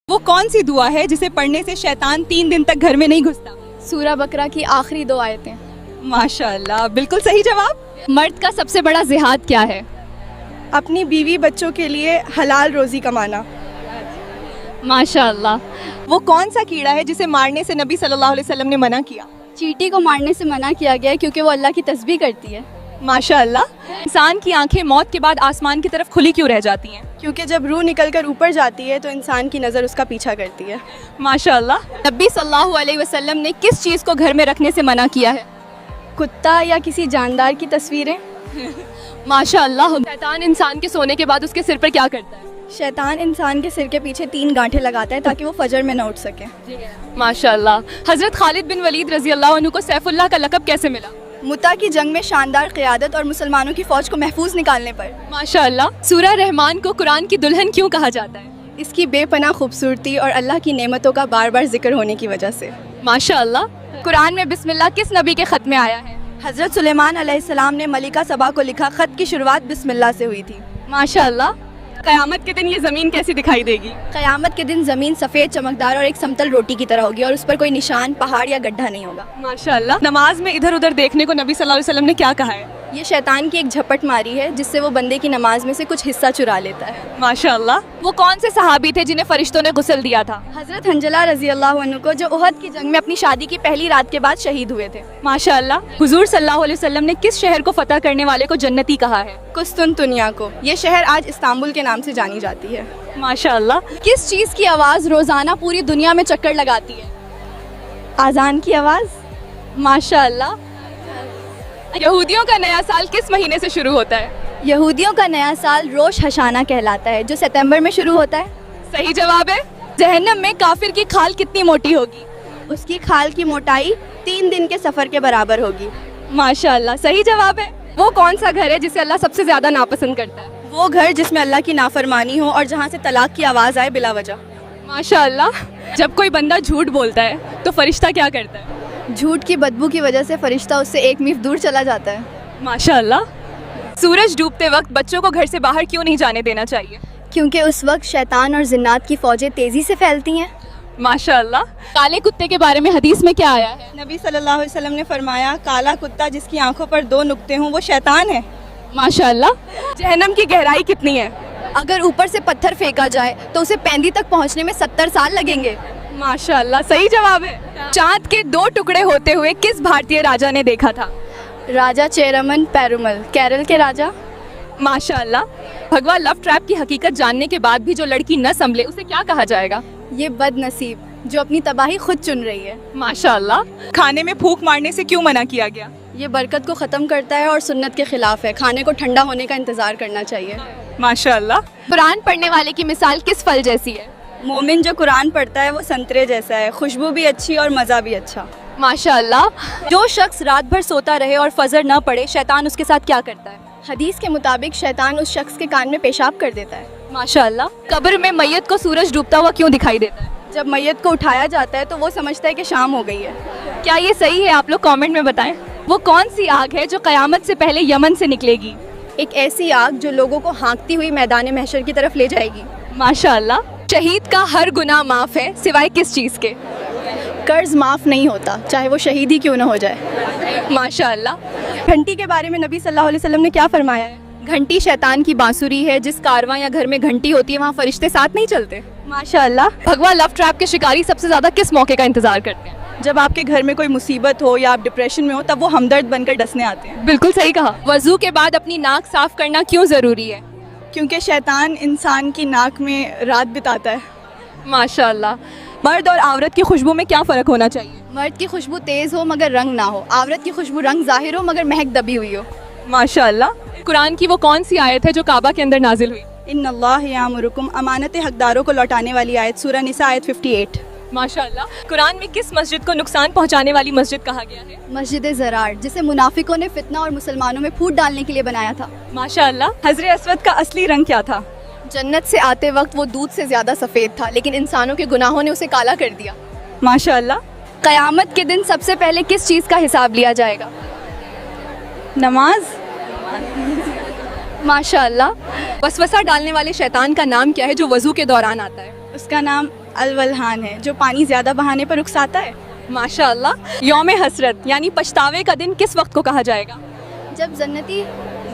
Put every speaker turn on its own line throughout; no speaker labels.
وہ کون سی دعا ہے جسے پڑھنے سے شیطان 3 دن تک گھر میں نہیں گھستا؟
سورہ بقرہ کی آخری 2 آیتیں۔
ماشاءاللہ، بالکل صحیح جواب۔
مرد کا سب سے بڑا جہاد کیا ہے؟
اپنی بیوی بچوں کے لیے حلال روزی کمانا۔
ماشاءاللہ۔
وہ کون سا کیڑا ہے جسے مارنے سے نبی صلی اللہ علیہ وسلم نے منع کیا؟
چیٹی کو مارنے سے منع کیا گیا ہے کیونکہ وہ اللہ کی تسبیح کرتی ہے۔
ماشاءاللہ۔ انسان کی آنکھیں موت کے بعد آسمان کی طرف کھلی کیوں رہ جاتی ہیں؟
کیونکہ جب روح نکل کر اوپر جاتی ہے تو انسان کی نظر اس کا پیچھا کرتی ہے۔
ماشاءاللہ۔ نبی صلی اللہ علیہ وسلم نے کس چیز کو گھر میں رکھنے سے منع کیا ہے؟
کتا یا کسی جاندار کی تصویریں۔
ماشاءاللہ۔ شیطان انسان کے سونے کے بعد اس کے سر پر کیا کرتا ہے؟
شیطان انسان کے سر کے پیچھے 3 گانٹھیں لگاتا ہے تاکہ وہ فجر میں نہ اٹھ سکے۔
ماشاءاللہ۔ حضرت خالد بن ولید رضی اللہ عنہ کو سیف اللہ کا لقب کیسے ملا؟
متا کی جنگ میں شاندار قیادت اور مسلمانوں کی فوج کو محفوظ نکالنے پر۔
ماشاءاللہ۔ سورہ رحمان کو قرآن کی دلہن کیوں کہا جاتا ہے؟
اس کی بے پناہ خوبصورتی اور اللہ کی نعمتوں کا بار بار ذکر ہونے کی وجہ سے۔
ماشاءاللہ۔ قرآن میں بسم اللہ کس نبی کے خط میں آیا ہے؟
حضرت سلیمان علیہ السلام نے ملکہ سبا کو لکھا خط کی شروعات بسم اللہ سے ہوئی تھی۔
ماشاءاللہ۔ قیامت کے دن یہ زمین کیسی دکھائی دے گی؟
قیامت کے دن زمین سفید چمکدار اور ایک سمتل روٹی کی طرح ہوگی اور اس پر کوئی نشان، پہاڑ یا گڈھا نہیں ہوگا۔
ماشاءاللہ۔ نماز میں ادھر ادھر دیکھنے کو نبی صلی اللہ علیہ وسلم نے کیا کہا ہے؟
یہ شیطان کی ایک جھپٹ ماری ہے جس سے وہ بندے کی نماز میں سے کچھ حصہ چرا لیتا ہے۔
ماشاءاللہ۔ وہ کون سے صحابی تھے جنہیں فرشتوں نے غسل دیا تھا؟
حضرت حنظلہ رضی اللہ عنہ کو، جو احد کی جنگ میں اپنی شادی کی پہلی رات کے بعد شہید ہوئے تھے۔
ماشاءاللہ۔ حضور صلی اللہ علیہ وسلم نے کس شہر کو فتح کرنے والے کو جنتی کہا ہے؟
قسطنطنیہ کو۔ یہ شہر آج استنبول کے نام سے جانی جاتی ہے۔
ماشاءاللہ۔
کس چیز کی آواز روزانہ پوری دنیا میں چکر لگاتی ہے؟
آذان کی آواز۔
ماشاءاللہ۔ یہودیوں کا نیا سال کس مہینے سے شروع ہوتا ہے؟
یہودیوں کا نیا سال روش ہشانہ کہلاتا ہے جو ستمبر میں شروع ہوتا ہے۔
صحیح جواب ہے۔ جہنم میں کافر کی کھال کتنی موٹی ہوگی؟
اس کی کھال کی موٹائی 3 دن کے سفر کے برابر ہوگی۔
ماشاءاللہ، صحیح جواب ہے۔ وہ کون سا گھر ہے جسے اللہ سب سے زیادہ ناپسند کرتا ہے؟
وہ گھر جس میں اللہ کی نافرمانی ہو اور جہاں سے طلاق کی آواز آئے بلا وجہ۔
ماشاءاللہ۔ جب کوئی بندہ جھوٹ بولتا ہے تو فرشتہ کیا کرتا ہے؟
جھوٹ کی بدبو کی وجہ سے فرشتہ اس سے 1 میل دور چلا جاتا ہے۔
ماشاءاللہ۔ سورج ڈوبتے وقت بچوں کو گھر سے باہر کیوں نہیں جانے دینا چاہیے؟
کیونکہ اس وقت شیطان اور جنات کی فوجیں تیزی سے پھیلتی ہیں۔
ماشاءاللہ۔ کالے کتے کے بارے میں حدیث میں کیا آیا ہے؟
نبی صلی اللہ علیہ وسلم نے فرمایا کالا کتا جس کی آنکھوں پر 2 نقطے ہوں وہ شیطان ہے۔
ماشاءاللہ۔ جہنم کی گہرائی کتنی ہے؟
اگر اوپر سے پتھر پھینکا جائے تو اسے پیندی تک پہنچنے میں 70 سال لگیں گے۔
ماشاءاللہ، صحیح جواب ہے۔ چاند کے 2 ٹکڑے ہوتے ہوئے کس بھارتی راجا نے دیکھا تھا؟
راجا چیرمن پیرومل، کیرل کے راجا۔
ماشاءاللہ۔ بھگوا لو ٹریپ کی حقیقت جاننے کے بعد بھی جو لڑکی نہ سنبھلے اسے کیا کہا جائے گا؟
یہ بد نصیب جو اپنی تباہی خود چن رہی ہے۔
ماشاءاللہ۔ کھانے میں پھونک مارنے سے کیوں منع کیا گیا؟
یہ برکت کو ختم کرتا ہے اور سنت کے خلاف ہے۔ کھانے کو ٹھنڈا ہونے کا انتظار کرنا چاہیے۔
ماشاءاللہ۔ قرآن پڑھنے والے کی مثال کس پھل جیسی ہے؟
مومن جو قرآن پڑھتا ہے وہ سنترے جیسا ہے، خوشبو بھی اچھی اور مزہ بھی اچھا۔
ماشاءاللہ۔ جو شخص رات بھر سوتا رہے اور فجر نہ پڑے شیطان اس کے ساتھ کیا کرتا ہے؟
حدیث کے مطابق شیطان اس شخص کے کان میں پیشاب کر دیتا ہے۔
ماشاءاللہ۔ قبر میں میت کو سورج ڈوبتا ہوا کیوں دکھائی دیتا ہے؟
جب میت کو اٹھایا جاتا ہے تو وہ سمجھتا ہے کہ شام ہو گئی ہے۔
کیا یہ صحیح ہے؟ آپ لوگ کامنٹ میں بتائیں۔ وہ کون سی آگ ہے جو قیامت سے پہلے یمن سے نکلے گی؟
ایک ایسی آگ جو لوگوں کو ہانکتی ہوئی میدان محشر کی طرف لے جائے گی۔
ماشاءاللہ۔ شہید کا ہر گناہ معاف ہے سوائے کس چیز کے؟
قرض معاف نہیں ہوتا چاہے وہ شہید ہی کیوں نہ ہو جائے۔
ماشاءاللہ۔
گھنٹی کے بارے میں نبی صلی اللہ علیہ وسلم نے کیا فرمایا ہے؟
گھنٹی شیطان کی بانسری ہے، جس کارواں یا گھر میں گھنٹی ہوتی ہے وہاں فرشتے ساتھ نہیں چلتے۔
ماشاءاللہ۔
بھگوا لو ٹریپ کے شکاری سب سے زیادہ کس موقع کا انتظار کرتے ہیں؟
جب آپ کے گھر میں کوئی مصیبت ہو یا آپ ڈپریشن میں ہو تب وہ ہمدرد بن کر ڈسنے آتے ہیں۔
بالکل صحیح کہا۔ وضو کے بعد اپنی ناک صاف کرنا کیوں ضروری ہے؟
کیونکہ شیطان انسان کی ناک میں رات بتاتا ہے۔
ماشاءاللہ۔ مرد اور عورت کی خوشبو میں کیا فرق ہونا چاہیے؟
مرد کی خوشبو تیز ہو مگر رنگ نہ ہو، عورت کی خوشبو رنگ ظاہر ہو مگر مہک دبی ہوئی ہو۔
ماشاءاللہ۔ قرآن کی وہ کون سی آیت ہے جو کعبہ کے اندر نازل ہوئی؟
ان اللہ یامرکم، امانت حقداروں کو لوٹانے والی آیت، سورہ نساء آیت 58۔
ماشاءاللہ۔ قرآن میں کس مسجد کو نقصان پہنچانے والی مسجد کہا گیا ہے؟
مسجد زرار، جسے منافقوں نے فتنہ اور مسلمانوں میں پھوٹ ڈالنے کے لیے بنایا تھا۔
ماشاءاللہ۔ حجر اسود کا اصلی رنگ کیا تھا؟
جنت سے آتے وقت وہ دودھ سے زیادہ سفید تھا لیکن انسانوں کے گناہوں نے اسے کالا کر دیا۔
ماشاءاللہ۔
قیامت کے دن سب سے پہلے کس چیز کا حساب لیا جائے گا؟ نماز۔
ماشاءاللہ۔ وسوسہ ڈالنے والے شیطان کا نام کیا ہے جو وضو کے دوران آتا ہے؟
اس کا نام
الولحان ہے جو پانی زیادہ بہانے پر اکساتا ہے.
ماشاءاللہ. یوم حسرت یعنی پچھتاوے کا دن کس وقت کو کہا جائے گا؟
جب جنتی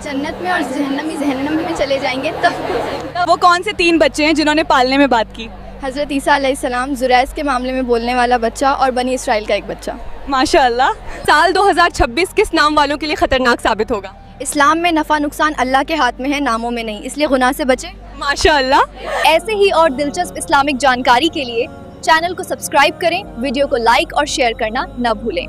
جنت میں اور جہنم میں چلے جائیں گے تب.
وہ کون سے 3 بچے ہیں جنہوں نے پالنے میں بات کی؟
حضرت عیسیٰ علیہ السلام، زریس کے معاملے میں بولنے والا بچہ اور بنی اسرائیل کا ایک بچہ.
ماشاءاللہ. سال 2026 کس نام والوں کے لیے خطرناک ثابت ہوگا؟
اسلام میں نفع نقصان اللہ کے ہاتھ میں ہے، ناموں میں نہیں، اس لیے گناہ سے بچیں.
ماشاءاللہ.
ایسے ہی اور دلچسپ اسلامک جانکاری کے لیے چینل کو سبسکرائب کریں، ویڈیو کو لائک اور شیئر کرنا نہ بھولیں.